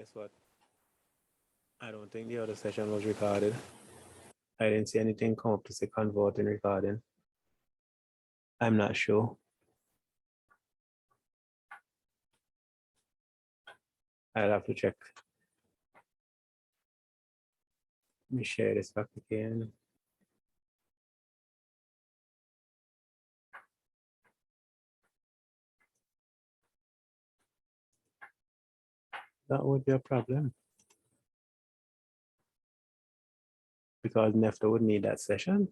guess what? I don't think the other session was recorded. I didn't see anything come up to say convert in recording. I'm not sure. I'll have to check. Let me share this back again. That would be a problem. Because NEFTA would need that session.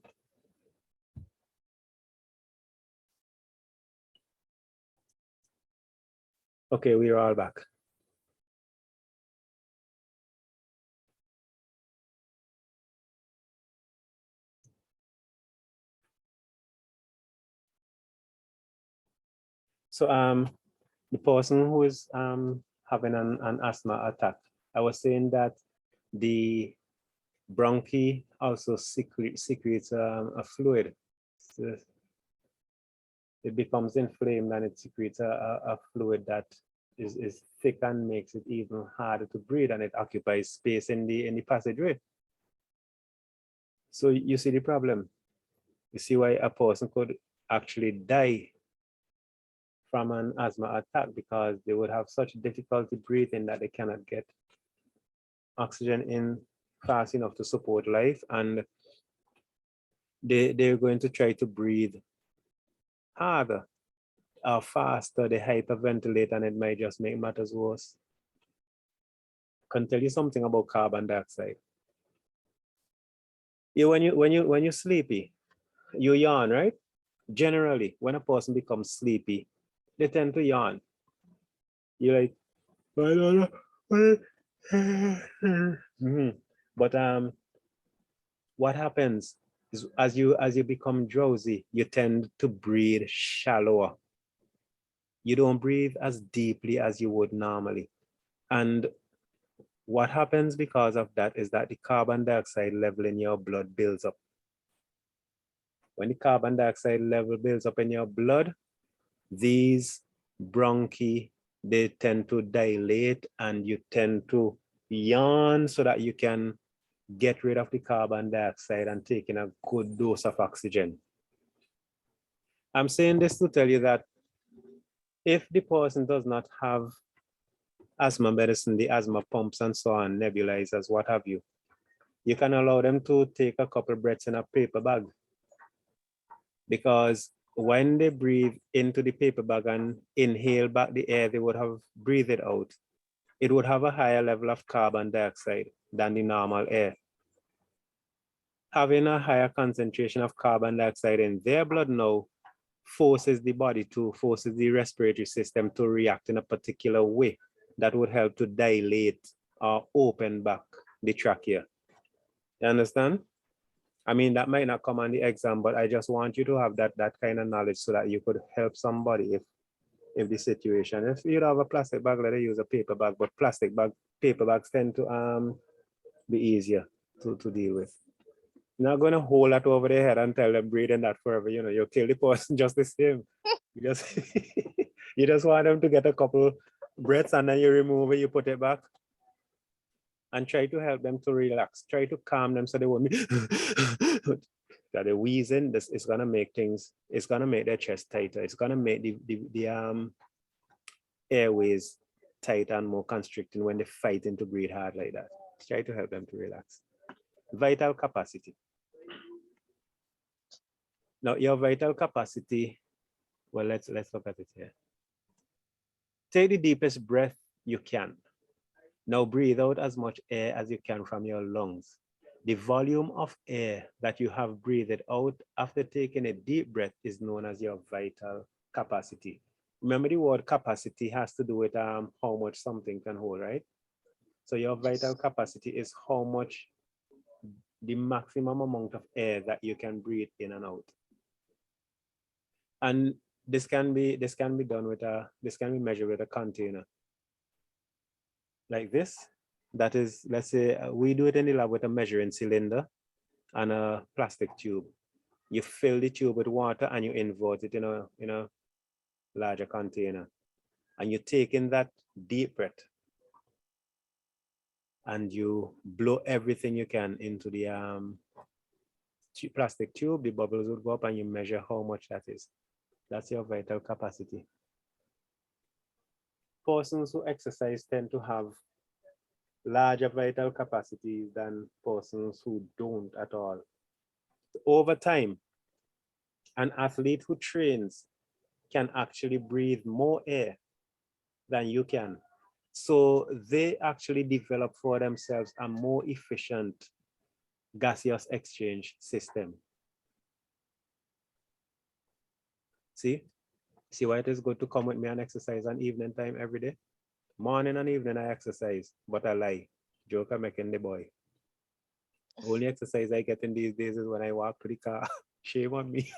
Okay, we are all back. So the person who is having an asthma attack, I was saying that the bronchi also secretes a fluid. So it becomes inflamed and it secretes a fluid that is thick and makes it even harder to breathe, and it occupies space in the passageway. So you see the problem. You see why a person could actually die from an asthma attack, because they would have such difficulty breathing that they cannot get oxygen in fast enough to support life, and they're going to try to breathe harder or faster. They hyperventilate, and it might just make matters worse. Can tell you something about carbon dioxide. When you're sleepy, you yawn, right? Generally, when a person becomes sleepy, they tend to yawn. You're like, I don't know. But what happens is as you become drowsy, you tend to breathe shallower. You don't breathe as deeply as you would normally. And what happens because of that is that the carbon dioxide level in your blood builds up. When the carbon dioxide level builds up in your blood, these bronchi, they tend to dilate, and you tend to yawn so that you can get rid of the carbon dioxide and take in a good dose of oxygen. I'm saying this to tell you that if the person does not have asthma medicine, the asthma pumps and so on, nebulizers, what have you, you can allow them to take a couple breaths in a paper bag. Because when they breathe into the paper bag and inhale back the air they would have breathed it out, it would have a higher level of carbon dioxide than the normal air. Having a higher concentration of carbon dioxide in their blood now forces the respiratory system to react in a particular way that would help to dilate or open back the trachea. You understand? I mean, that might not come on the exam, but I just want you to have that kind of knowledge so that you could help somebody if the situation. If you have a plastic bag, let us use a paper bag, but paper bags tend to be easier to deal with. You're not going to hold that over their head and tell them breathe in that forever. You know, you'll kill the person just the same. You just want them to get a couple breaths, and then you remove it, you put it back, and try to help them to relax. Try to calm them so they won't be that the wheezing. This is gonna make things. It's gonna make their chest tighter. It's gonna make the airways tight and more constricting when they're fighting to breathe hard like that. Try to help them to relax. Vital capacity. Now your vital capacity. Well, let's look at it here. Take the deepest breath you can. Now breathe out as much air as you can from your lungs. The volume of air that you have breathed out after taking a deep breath is known as your vital capacity. Remember, the word capacity has to do with how much something can hold, right? So your vital capacity is how much, the maximum amount of air that you can breathe in and out. And this can be done with this can be measured with a container like this. That is, let's say we do it in the lab with a measuring cylinder and a plastic tube. You fill the tube with water and you invert it in a larger container, and you take in that deep breath. and you blow everything you can into the plastic tube, the bubbles would go up and you measure how much that is. That's your vital capacity. Persons who exercise tend to have larger vital capacities than persons who don't at all. Over time, an athlete who trains can actually breathe more air than you can. So they actually develop for themselves a more efficient gaseous exchange system. See why it is good to come with me and exercise on evening time every day? Morning and evening I exercise, but I lie. Joke I'm making the boy. Only exercise I get in these days is when I walk to the car. Shame on me.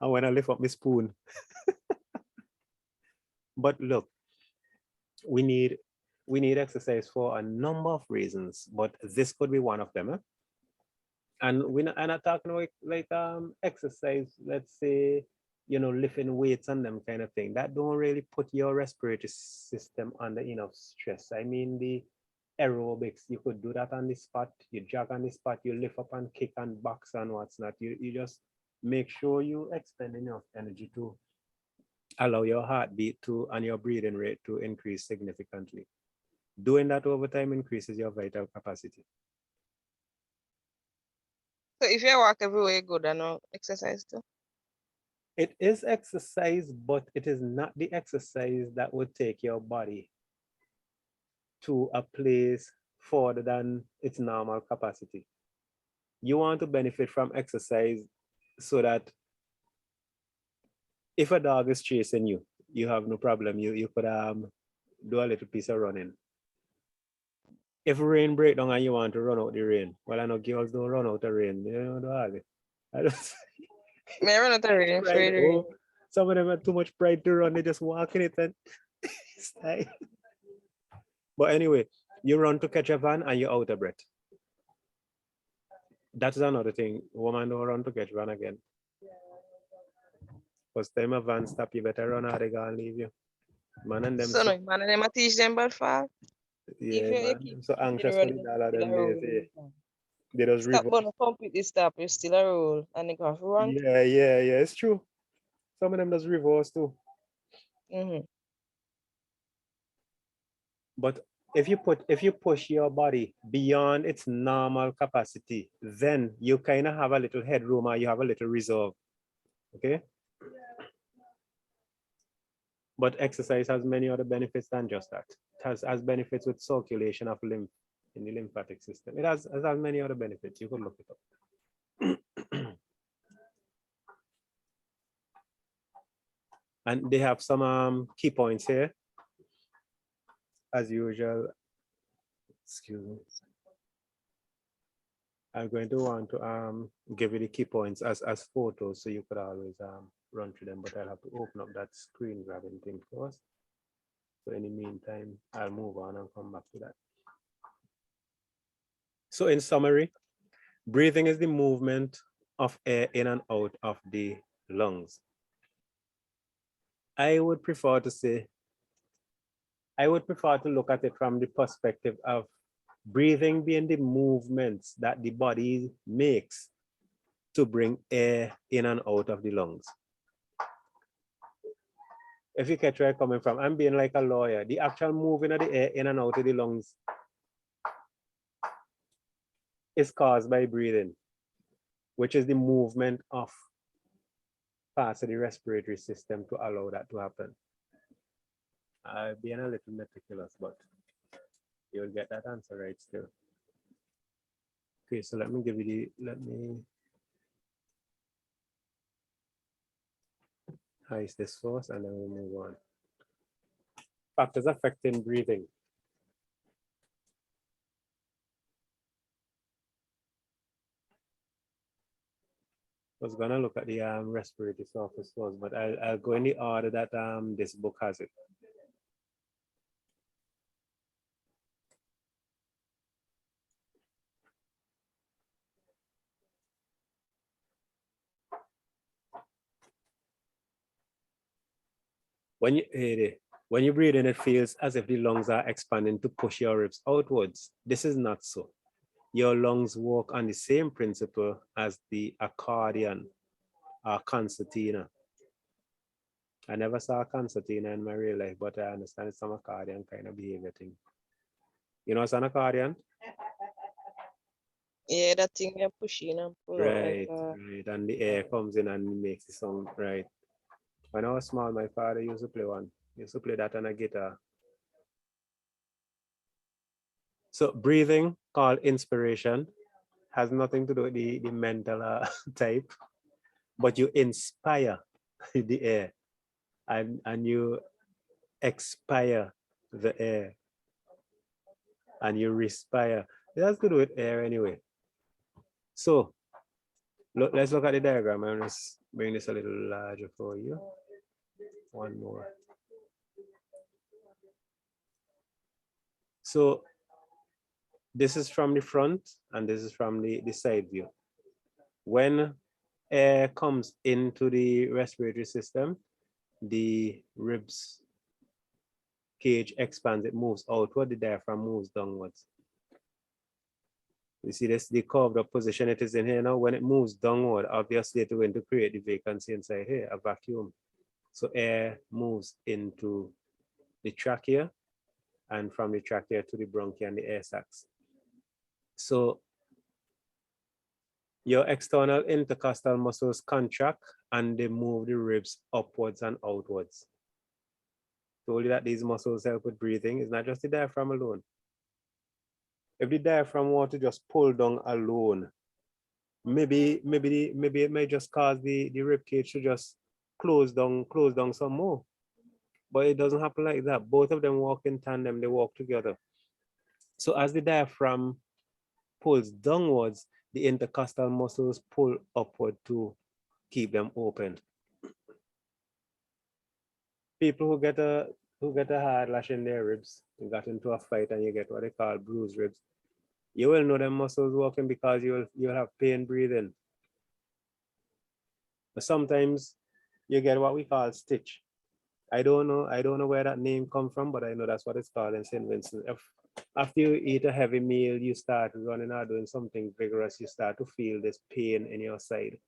And when I lift up my spoon. But look, we need exercise for a number of reasons, but this could be one of them. Eh? And we're not talking about like exercise, let's say, lifting weights and them kind of thing. That don't really put your respiratory system under enough stress. I mean, the aerobics, you could do that on the spot, you jog on the spot, you lift up and kick and box and what's not. You just make sure you expend enough energy to allow your heartbeat to and your breathing rate to increase significantly. Doing that over time increases your vital capacity. So if you walk everywhere you go, then no exercise too. It is exercise, but it is not the exercise that would take your body to a place further than its normal capacity. You want to benefit from exercise so that if a dog is chasing you, you have no problem. You could do a little piece of running. If rain break down and you want to run out the rain, well, I know girls don't run out the rain. You know, I just May I run out the rain for pride. the rain. Oh, some of them have too much pride to run. They just walk in it and style. But anyway, you run to catch a van and you're out of breath. That's another thing. Woman don't run to catch van again. First time a van stop, you better run out, they gonna leave you. Man and them So so no, man, and them a teach them bad fall. If yeah, you man. keep So speeding anxious for run, the you dollar still a them days. roll. They just Stop, reverse. but no completely stop. You still a roll, and they go run. Yeah. It's true. Some of them does reverse too. Mm-hmm. But if you push your body beyond its normal capacity, then you kind of have a little headroom or you have a little reserve. Okay. But exercise has many other benefits than just that. It has benefits with circulation of lymph in the lymphatic system. It has many other benefits. You could look it up. And they have some key points here, as usual. Excuse me. I'm going to want to give you the key points as photos so you could always run through them, but I'll have to open up that screen grabbing thing first. So in the meantime, I'll move on and come back to that. So in summary, breathing is the movement of air in and out of the lungs. I would prefer to look at it from the perspective of breathing being the movements that the body makes to bring air in and out of the lungs. If you catch where I'm coming from, I'm being like a lawyer. The actual moving of the air in and out of the lungs is caused by breathing, which is the movement of parts of the respiratory system to allow that to happen. I'm being a little meticulous, but you'll get that answer right still. Okay, so let me hide this first and then we'll move on. Factors affecting breathing. I was gonna look at the respiratory surface first, but I'll go in the order that this book has it. When you When you breathe in, it feels as if the lungs are expanding to push your ribs outwards. This is not so. Your lungs work on the same principle as the accordion or concertina. I never saw a concertina in my real life, but I understand it's some accordion kind of behavior thing. You know, it's an accordion? Yeah, that thing you're pushing and pull out like Right. And the air comes in and makes the sound, right. When I was small, my father used to play one. He used to play that on a guitar. So breathing, called inspiration, has nothing to do with the mental type, but you inspire the air and you expire the air and you respire. It has to do with air anyway. So let's look at the diagram. I'm just bring this a little larger for you. One more. So this is from the front and this is from the side view. When air comes into the respiratory system, the ribs cage expands, it moves outward, the diaphragm moves downwards. You see this, the curved up position it is in here now. When it moves downward, obviously it's going to create the vacancy inside here, a vacuum. So air moves into the trachea and from the trachea to the bronchi and the air sacs. So your external intercostal muscles contract and they move the ribs upwards and outwards. Told you that these muscles help with breathing. It's not just the diaphragm alone. If the diaphragm want to just pull down alone, maybe it may just cause the rib cage to just close down some more. But it doesn't happen like that. Both of them walk in tandem, they walk together. So as the diaphragm pulls downwards, the intercostal muscles pull upward to keep them open. People who get a hard lash in their ribs, you got into a fight and you get what they call bruised ribs, you will know them muscles working because you'll have pain breathing. But sometimes you get what we call stitch. I don't know where that name comes from, but I know that's what it's called in St. Vincent. If after you eat a heavy meal, you start running or doing something vigorous, you start to feel this pain in your side,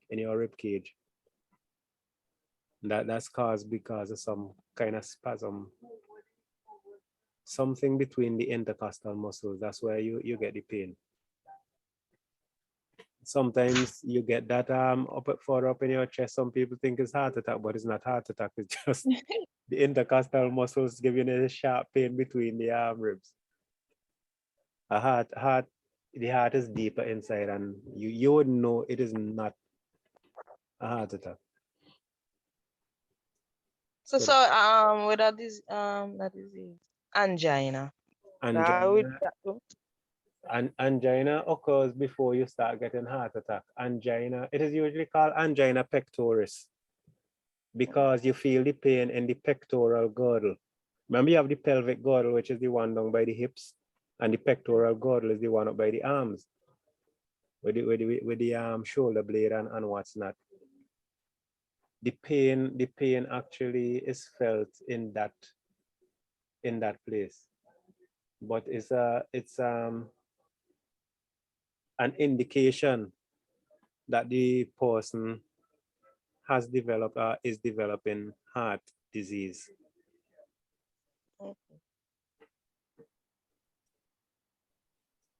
in your rib cage. That's caused because of some kind of spasm, something between the intercostal muscles. That's where you get the pain. Sometimes you get that further up in your chest. Some people think it's heart attack, but it's not heart attack. It's just the intercostal muscles giving you a sharp pain between the ribs. The heart is deeper inside, and you would know it is not a heart attack. So with that is angina. Angina occurs before you start getting heart attack. Angina, it is usually called angina pectoris because you feel the pain in the pectoral girdle. Remember, you have the pelvic girdle, which is the one down by the hips, and the pectoral girdle is the one up by the arms, with the shoulder blade and what's not. The pain actually is felt in that place, but it's an indication that the person has developed or is developing heart disease. Okay.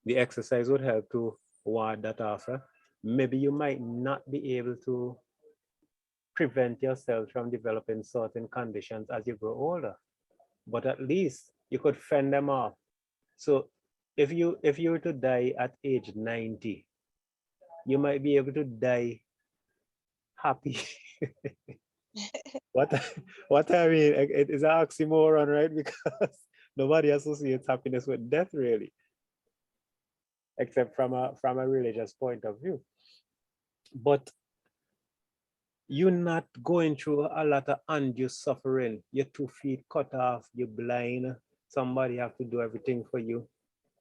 The exercise would help to ward that off. Maybe you might not be able to prevent yourself from developing certain conditions as you grow older, but at least you could fend them off. So if you were to die at age 90, you might be able to die happy. what I mean, it is an oxymoron, right? Because nobody associates happiness with death, really, except from a religious point of view. But you're not going through a lot of undue suffering. Your 2 feet cut off, you're blind. Somebody have to do everything for you.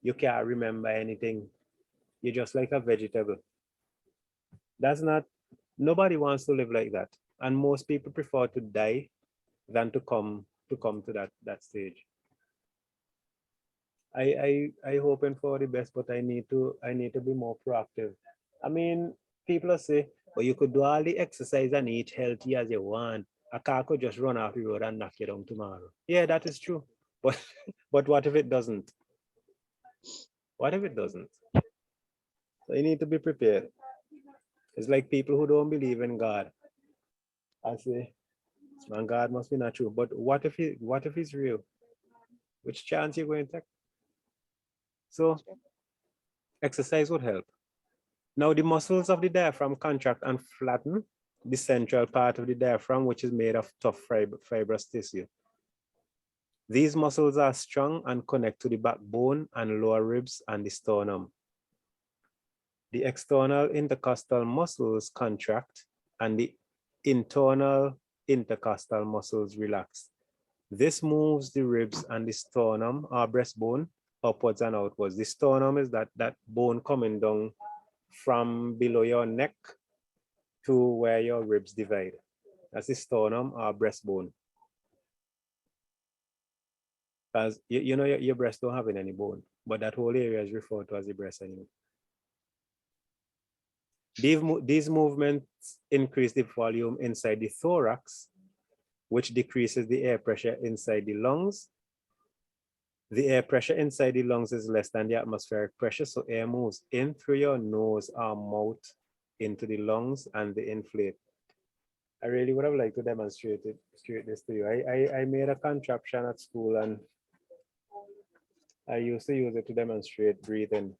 You can't remember anything. You're just like a vegetable. Nobody wants to live like that. And most people prefer to die than to come to come to that stage. I hoping for the best, but I need to be more proactive. I mean, people say, well, you could do all the exercise and eat healthy as you want. A car could just run off the road and knock you down tomorrow. Yeah, that is true. But but what if it doesn't? What if it doesn't? So you need to be prepared. It's like people who don't believe in God. I say, man, God must be not true. But what if he's real? Which chance you going to take? So exercise would help. Now the muscles of the diaphragm contract and flatten the central part of the diaphragm, which is made of tough fibrous tissue. These muscles are strong and connect to the backbone and lower ribs and the sternum. The external intercostal muscles contract and the internal intercostal muscles relax. This moves the ribs and the sternum or breastbone upwards and outwards. The sternum is that bone coming down from below your neck to where your ribs divide. That's the sternum or breastbone. Because you know your breast don't have any bone, but that whole area is referred to as the breast anyway. These movements increase the volume inside the thorax, which decreases the air pressure inside the lungs. The air pressure inside the lungs is less than the atmospheric pressure, so air moves in through your nose or mouth into the lungs and they inflate. I really would have liked to demonstrate this to you. I made a contraption at school and I used to use it to demonstrate breathing.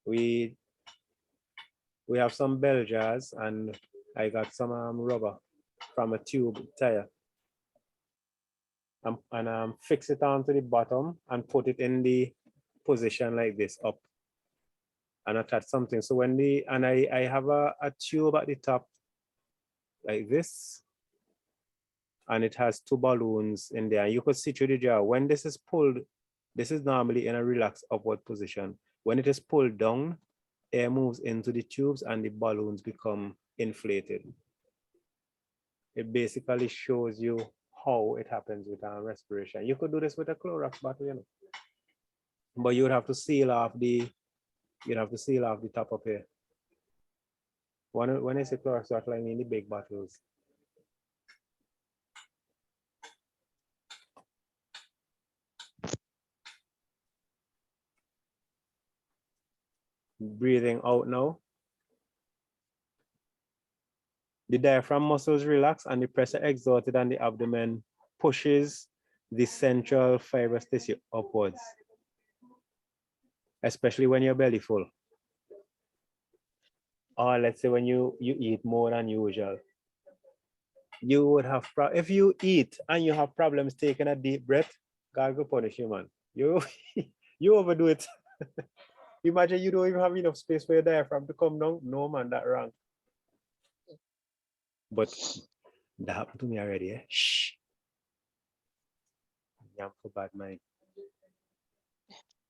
We have some bell jars and I got some rubber from a tube tire and fix it onto the bottom and put it in the position like this up and attach something. So when I have a tube at the top like this, and it has two balloons in there. You could see through the jar. When this is pulled, this is normally in a relaxed upward position. When it is pulled down, air moves into the tubes and the balloons become inflated. It basically shows you how it happens with respiration. You could do this with a Clorox bottle, you know. But you would have to seal off the top up here. When I say Clorox bottle, I mean the big bottles. Breathing out now. The diaphragm muscles relax and the pressure exerted on the abdomen pushes the central fibrous tissue upwards, especially when you're belly full. Or let's say when you eat more than usual. You would have, if you eat and you have problems taking a deep breath, God will punish you, man. You overdo it. Imagine you don't even have enough space for your diaphragm to come down. No, man, that wrong. But that happened to me already, eh? Shh. I'm for bad mind.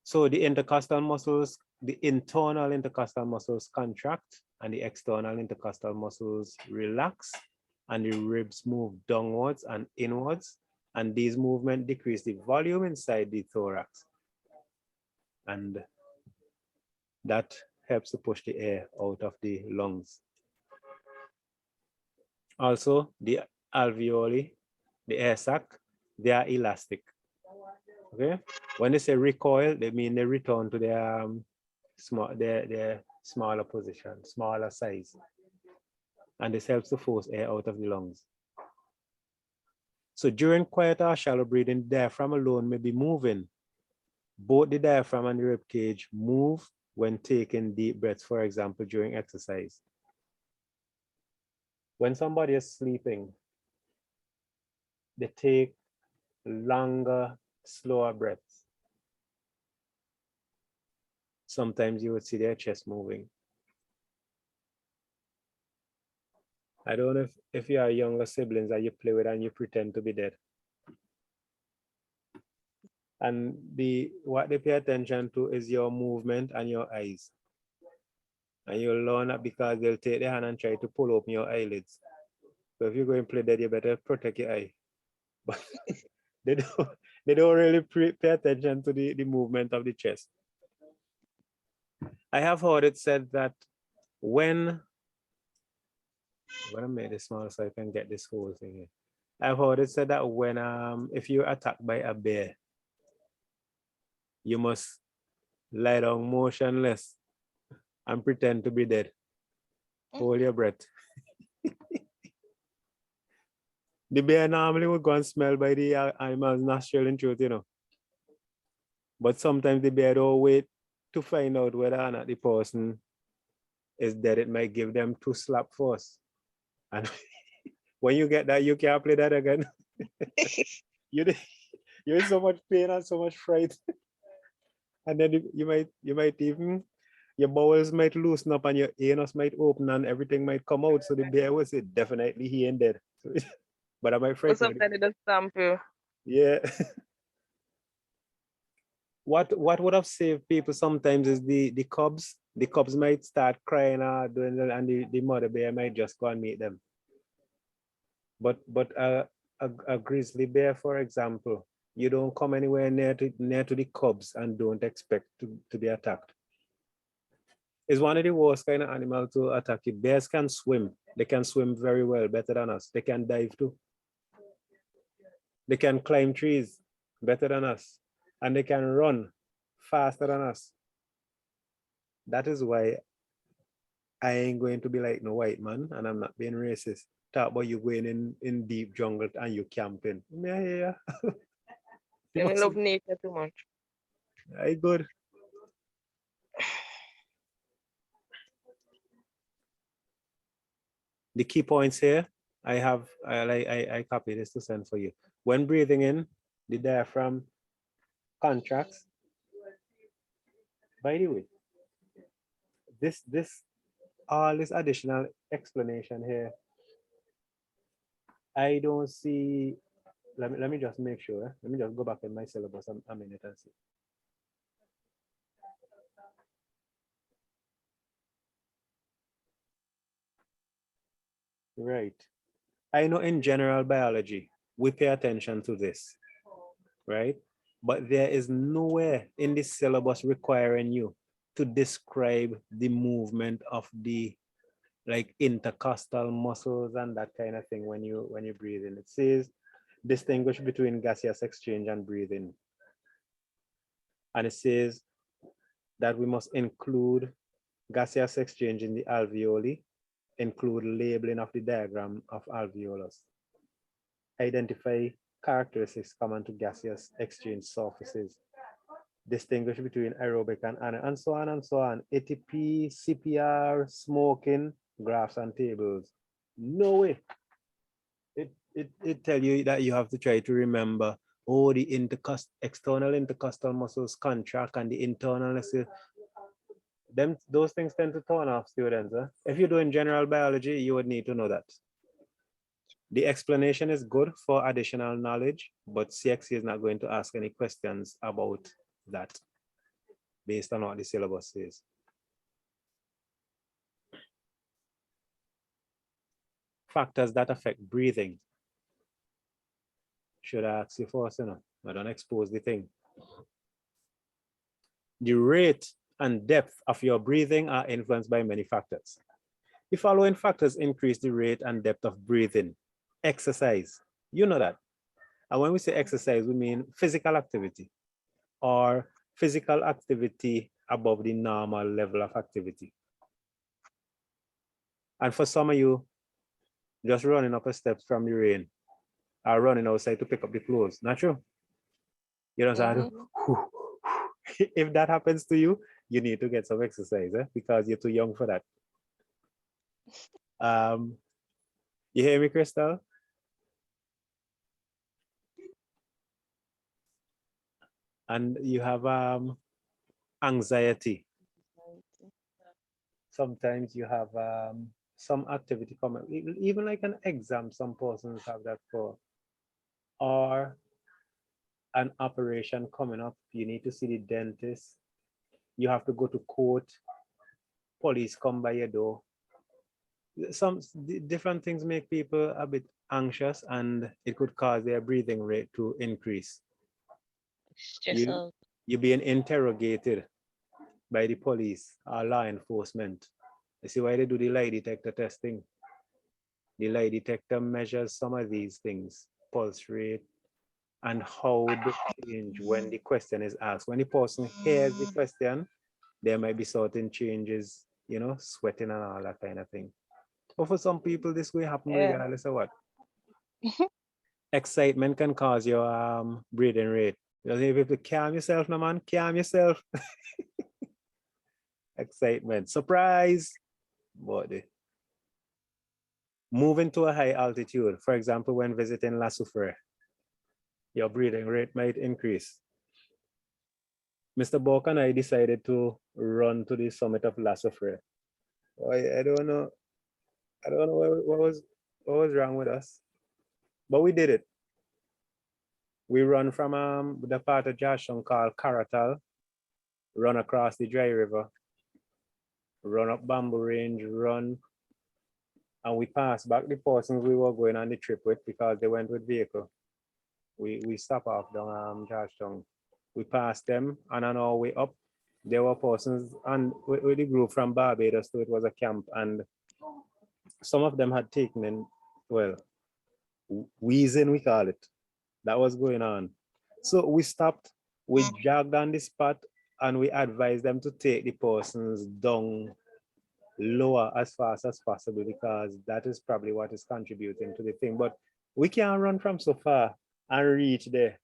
So the intercostal muscles, the internal intercostal muscles contract and the external intercostal muscles relax and the ribs move downwards and inwards. And these movements decrease the volume inside the thorax. And that helps to push the air out of the lungs. Also, the alveoli, the air sac, they are elastic. Okay, when they say recoil, they mean they return to their smaller position, smaller size, and this helps to force air out of the lungs. So during quiet or shallow breathing, the diaphragm alone may be moving. Both the diaphragm and the rib cage move when taking deep breaths, for example, during exercise. When somebody is sleeping, they take longer, slower breaths. Sometimes you would see their chest moving. I don't know if you are younger siblings that you play with and you pretend to be dead. And what they pay attention to is your movement and your eyes. And you'll learn that because they'll take their hand and try to pull open your eyelids. So if you're going to play dead, you better protect your eye. but they don't really pay attention to the movement of the chest. I have heard it said that when I'm gonna make this small so I can get this whole thing here. I've heard it said that when if you're attacked by a bear, you must lie down motionless and pretend to be dead. Hold your breath. The bear normally would go and smell by the animal's nostril and throat, you know. But sometimes the bear don't wait to find out whether or not the person is dead. It might give them 2 slap first. And when you get that, you can't play that again. You're in so much pain and so much fright. And then you might even, your bowels might loosen up and your anus might open and everything might come out. So the bear will say, definitely he ain't dead. So, but am I Or frightened? sometimes it just stamp you. Yeah. What would have saved people sometimes is the cubs. The cubs might start crying doing that, and the mother bear might just go and meet them. But a grizzly bear, for example, you don't come anywhere near to the cubs and don't expect to be attacked. It's one of the worst kind of animal to attack you. Bears can swim. They can swim very well, better than us. They can dive too. They can climb trees better than us. And they can run faster than us. That is why I ain't going to be like no white man, and I'm not being racist. Talk about you going in deep jungle and you camping. Yeah. I love nature too much. I good. The key points here, I copy this to send for you. When breathing in, the diaphragm contracts. By the way, all this additional explanation here, I don't see. Let me just make sure. Let me just go back in my syllabus a minute and see. Right. I know in general biology, we pay attention to this, right? But there is nowhere in the syllabus requiring you to describe the movement of the like intercostal muscles and that kind of thing when you breathe in. It says distinguish between gaseous exchange and breathing. And it says that we must include gaseous exchange in the alveoli, include labeling of the diagram of alveolus, identify characteristics common to gaseous exchange surfaces, distinguish between aerobic and anaerobic, and so on and so on. ATP, CPR, smoking, graphs and tables. No way. It tell you that you have to try to remember, oh, the external intercostal muscles contract and the internal, those things tend to turn off students. If you're doing general biology, you would need to know that. The explanation is good for additional knowledge, but CXC is not going to ask any questions about that based on what the syllabus says. Factors that affect breathing. Should I ask you first, I don't expose the thing. The rate and depth of your breathing are influenced by many factors. The following factors increase the rate and depth of breathing. Exercise, you know that. And when we say exercise, we mean physical activity or physical activity above the normal level of activity. And for some of you, just running up the steps from the rain or running outside to pick up the clothes, not true? You know, if that happens to you, you need to get some exercise because you're too young for that. You hear me, Crystal? And you have anxiety. Sometimes you have some activity coming, even like an exam, some persons have that for, or an operation coming up, you need to see the dentist, you have to go to court, police come by your door. Some different things make people a bit anxious, and it could cause their breathing rate to increase. Stress out. You're being interrogated by the police or law enforcement. You see why they do the lie detector testing? The lie detector measures some of these things, pulse rate, and how they change when the question is asked. When the person hears the question, there might be certain changes, you know, sweating and all that kind of thing. But for some people, this will happen Yeah. regardless of what. Excitement can cause your breathing rate. You know, if you calm yourself, no man, calm yourself. Excitement, surprise, body. Moving to a high altitude, for example, when visiting La Soufrière, your breathing rate might increase. Mr. Bork and I decided to run to the summit of La Soufrière. I don't know. I don't know what was wrong with us, but we did it. We run from the part of Joshua called Caratal, run across the dry river, run up Bamboo Range, run, and we passed back the persons we were going on the trip with because they went with vehicle. We stopped off down Georgetown. We passed them, and on our way up, there were persons and with the group from Barbados, so it was a camp, and some of them had taken in, well, wheezing, we call it. That was going on. So we stopped, we jogged on the spot, and we advised them to take the persons down lower as fast as possible because that is probably what is contributing to the thing. But we can't run from so far and reach there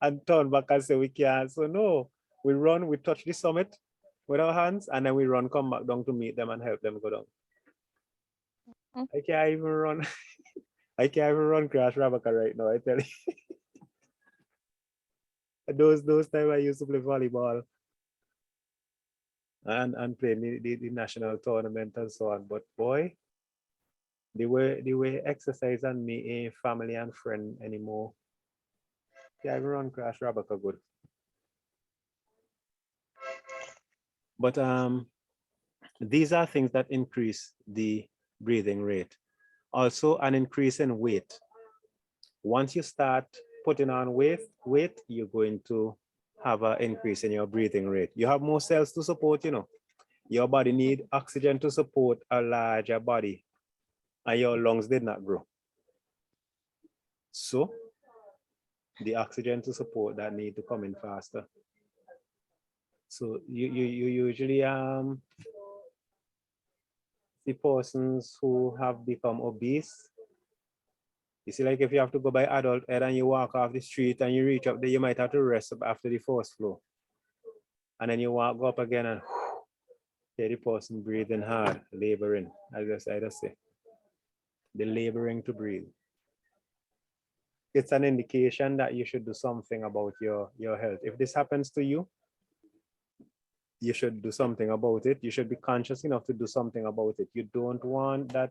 and turn back and say we can't. So no, we run, we touch the summit with our hands, and then we run, come back down to meet them and help them go down. I can't even run. I can't even run Crash Rabaka right now, I tell you. Those times I used to play volleyball and play the national tournament and so on. But boy, they were exercise and me a family and friend anymore. Can't even run Crash Rabaka good. But these are things that increase the breathing rate. Also, an increase in weight. Once you start putting on weight, you're going to have an increase in your breathing rate. You have more cells to support, you know. Your body need oxygen to support a larger body, and your lungs did not grow. So the oxygen to support that need to come in faster. So you usually the persons who have become obese. You see, like if you have to go by adult head and you walk off the street and you reach up there, you might have to rest up after the first floor. And then you walk up again and hear the person breathing hard, laboring, I just say. The laboring to breathe. It's an indication that you should do something about your health. If this happens to you, you should do something about it. You should be conscious enough to do something about it. You don't want that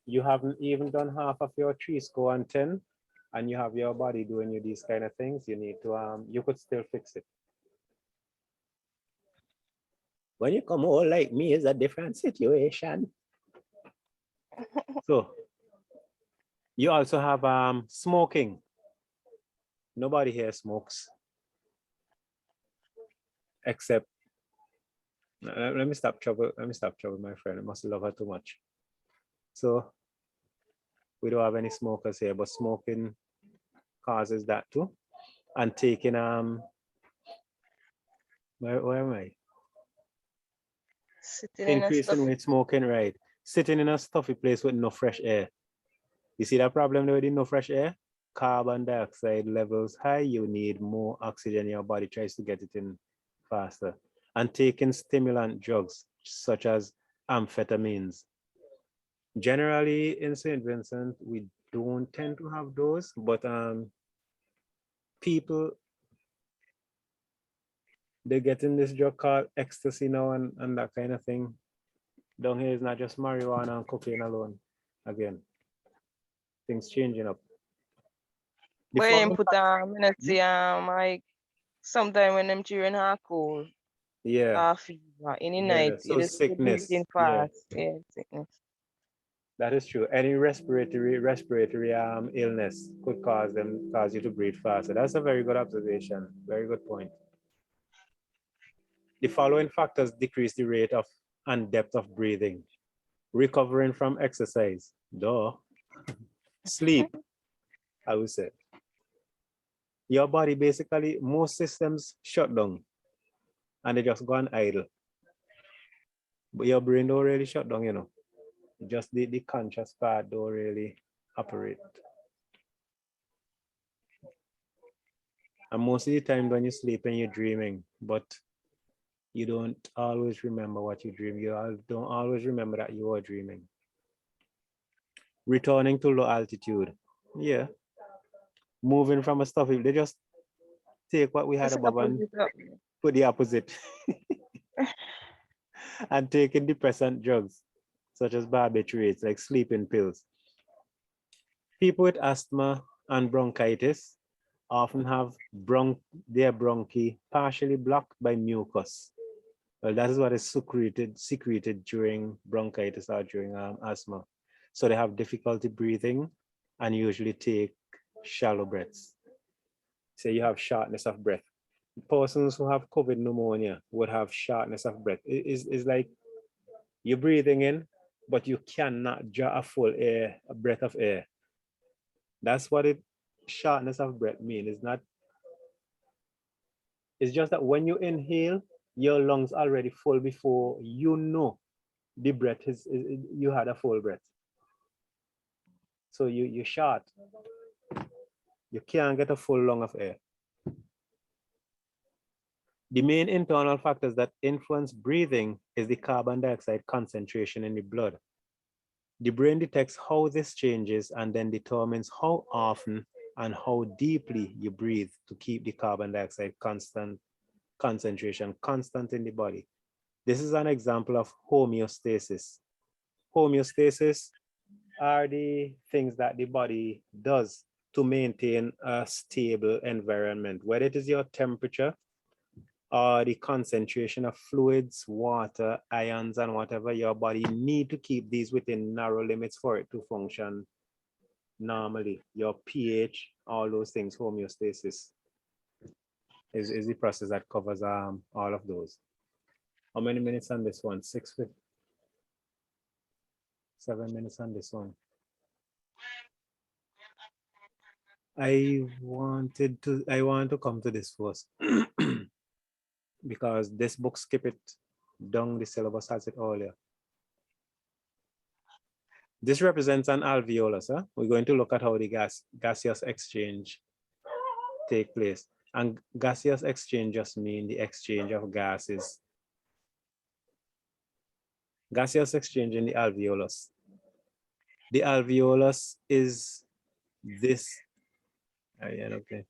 you haven't even done half of your 3 score and 10 and you have your body doing you these kind of things. You need to you could still fix it. When you come old like me, it's a different situation. So you also have smoking. Nobody here smokes except let me stop trouble. Let me stop trouble, my friend. I must love her too much. So we don't have any smokers here, but smoking causes that too. And taking where am I? Increasing with smoking, right? Sitting in a stuffy place with no fresh air. You see that problem there with no fresh air? Carbon dioxide levels high, you need more oxygen, your body tries to get it in faster. And taking stimulant drugs such as amphetamines. Generally in St. Vincent, we don't tend to have those, but people, they get in this drug called ecstasy now and that kind of thing. Down here is not just marijuana and cocaine alone. Again, things changing up. When you put like sometime when them children are cold. Yeah. Fever in the night. So You just sickness. breathing fast. Yeah, sickness. That is true. Any respiratory illness could cause you to breathe faster. That's a very good observation. Very good point. The following factors decrease the rate of and depth of breathing. Recovering from exercise, duh. Sleep, I would say. Your body basically, most systems shut down and they just go on idle. But your brain don't really shut down, you know. Just the conscious part don't really operate. And most of the time when you sleep and you're dreaming, but you don't always remember what you dream. You don't always remember that you are dreaming. Returning to low altitude. Yeah. Moving from a stuff, they just take what we had above and put the opposite. And taking depressant drugs, such as barbiturates, like sleeping pills. People with asthma and bronchitis often have their bronchi partially blocked by mucus. Well, that is what is secreted during bronchitis or during asthma. So they have difficulty breathing and usually take shallow breaths. So you have shortness of breath. Persons who have COVID pneumonia would have shortness of breath. It's like you're breathing in, but you cannot draw a full breath of air. That's what shortness of breath means. It's just that when you inhale, your lungs already full before you know the breath you had a full breath. So you're short. You can't get a full lung of air. The main internal factors that influence breathing is the carbon dioxide concentration in the blood. The brain detects how this changes and then determines how often and how deeply you breathe to keep the carbon dioxide concentration constant in the body. This is an example of homeostasis. Homeostasis are the things that the body does to maintain a stable environment, whether it is your temperature or the concentration of fluids, water, ions, and whatever. Your body need to keep these within narrow limits for it to function normally. Your pH, all those things, homeostasis is the process that covers all of those. How many minutes on this one? 7 minutes on this one. I want to come to this first because this book skip it down the syllabus has it earlier. This represents an alveolus. Huh? We're going to look at how the gaseous exchange take place. And gaseous exchange just means the exchange of gases. Gaseous exchange in the alveolus. The alveolus is this. Okay.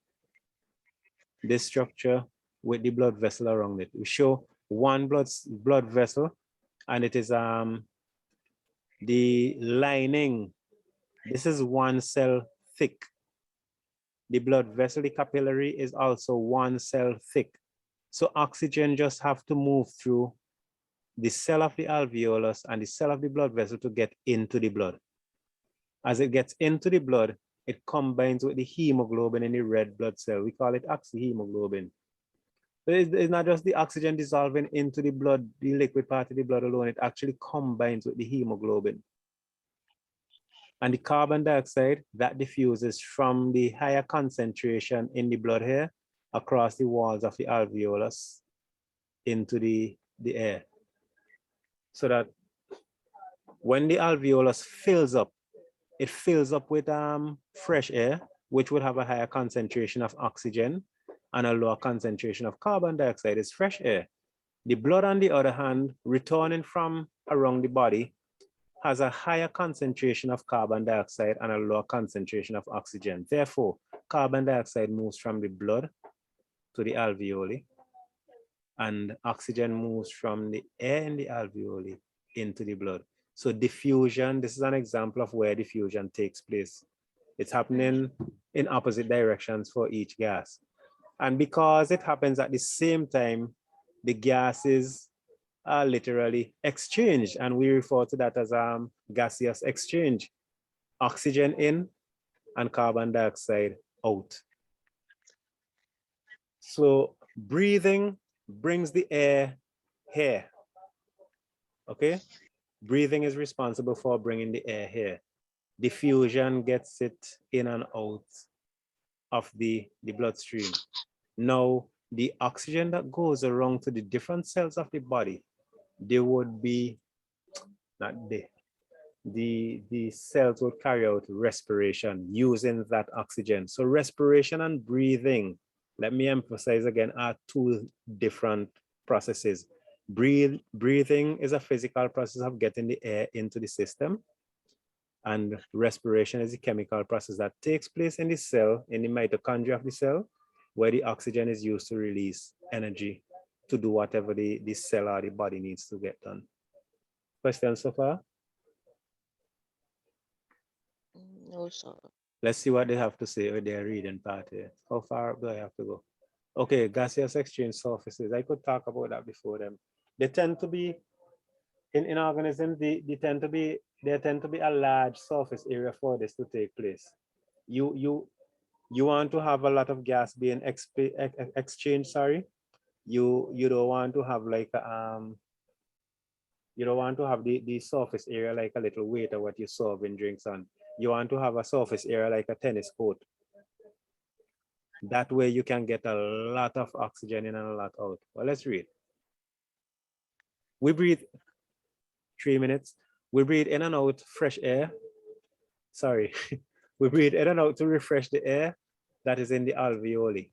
This structure with the blood vessel around it. We show one blood vessel, and it is the lining. This is 1 cell thick. The blood vessel, the capillary, is also 1 cell thick. So oxygen just have to move through the cell of the alveolus and the cell of the blood vessel to get into the blood. As it gets into the blood, it combines with the hemoglobin in the red blood cell. We call it oxyhemoglobin. It's not just the oxygen dissolving into the blood, the liquid part of the blood alone, it actually combines with the hemoglobin. And the carbon dioxide that diffuses from the higher concentration in the blood here across the walls of the alveolus into the air. So that when the alveolus fills up, it fills up with fresh air, which would have a higher concentration of oxygen and a lower concentration of carbon dioxide. It's fresh air. The blood, on the other hand, returning from around the body, has a higher concentration of carbon dioxide and a lower concentration of oxygen. Therefore, carbon dioxide moves from the blood to the alveoli, and oxygen moves from the air in the alveoli into the blood. So diffusion, this is an example of where diffusion takes place. It's happening in opposite directions for each gas. And because it happens at the same time, the gases are literally exchanged, and we refer to that as gaseous exchange. Oxygen in and carbon dioxide out. So breathing brings the air here. Okay, breathing is responsible for bringing the air here. Diffusion gets it in and out of the bloodstream. Now, the oxygen that goes around to the different cells of the body, they would be, not the cells would carry out respiration using that oxygen. So respiration and breathing, let me emphasize again, are two different processes. Breathing is a physical process of getting the air into the system, and respiration is a chemical process that takes place in the cell, in the mitochondria of the cell, where the oxygen is used to release energy to do whatever the cell or the body needs to get done. Questions so far? No, sir. Let's see what they have to say with their reading part here. How far do I have to go? Okay, gaseous exchange surfaces. I could talk about that before them. They tend to be, in organisms, there tend to be a large surface area for this to take place. You want to have a lot of gas being exchanged, sorry. You don't want to have like you don't want to have the surface area like a little waiter what you serve in drinks on. You want to have a surface area like a tennis court. That way you can get a lot of oxygen in and a lot out. Well, let's read. We breathe 3 minutes. We breathe in and out fresh air. Sorry. We breathe in and out to refresh the air that is in the alveoli.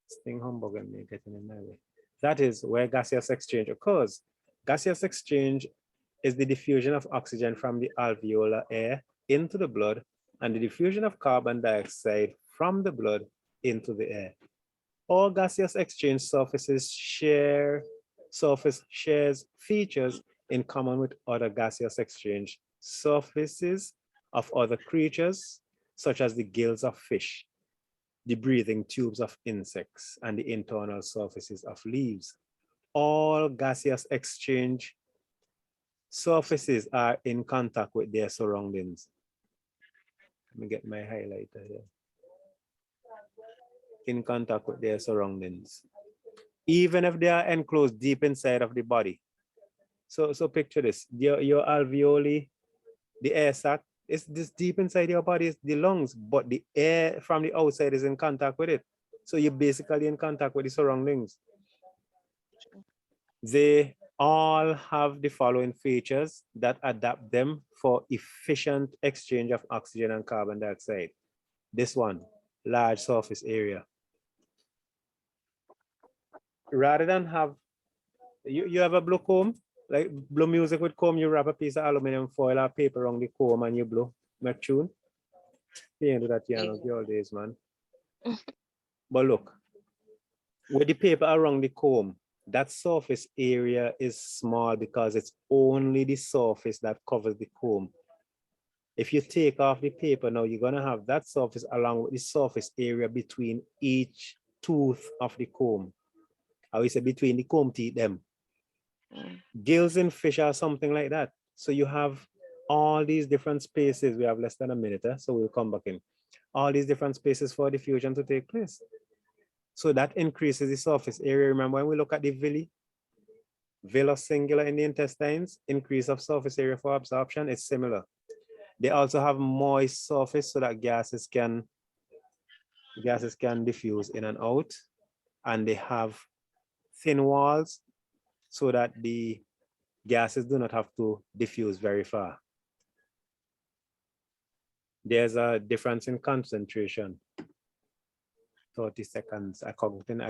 Sting humbug and me getting in my way. That is where gaseous exchange occurs. Gaseous exchange is the diffusion of oxygen from the alveolar air into the blood and the diffusion of carbon dioxide from the blood into the air. All gaseous exchange surfaces shares features in common with other gaseous exchange surfaces of other creatures, such as the gills of fish, the breathing tubes of insects, and the internal surfaces of leaves. All gaseous exchange surfaces are in contact with their surroundings. Let me get my highlighter here. In contact with their surroundings, even if they are enclosed deep inside of the body. So picture this, your alveoli, the air sac is this deep inside your body, is the lungs, but the air from the outside is in contact with it. So you're basically in contact with the surroundings. They all have the following features that adapt them for efficient exchange of oxygen and carbon dioxide. This one, large surface area. Rather than have, you have a blow comb, like blow music with comb, you wrap a piece of aluminum foil or paper around the comb and you blow, make tune. You do that here all days, man. But look, with the paper around the comb, that surface area is small because it's only the surface that covers the comb. If you take off the paper now, you're gonna have that surface along with the surface area between each tooth of the comb. I would say between the comb teeth them. Gills in fish are something like that. So you have all these different spaces. We have less than a minute, so we'll come back in. All these different spaces for diffusion to take place. So that increases the surface area. Remember when we look at the villi, villus singular in the intestines, increase of surface area for absorption is similar. They also have moist surface so that gases can diffuse in and out, and they have thin walls so that the gases do not have to diffuse very far. There's a difference in concentration. 30 seconds, I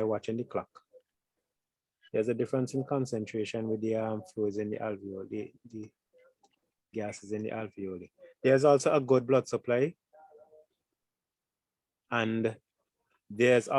watching the clock. There's a difference in concentration with the fluids in the alveoli, the gases in the alveoli. There's also a good blood supply, and there's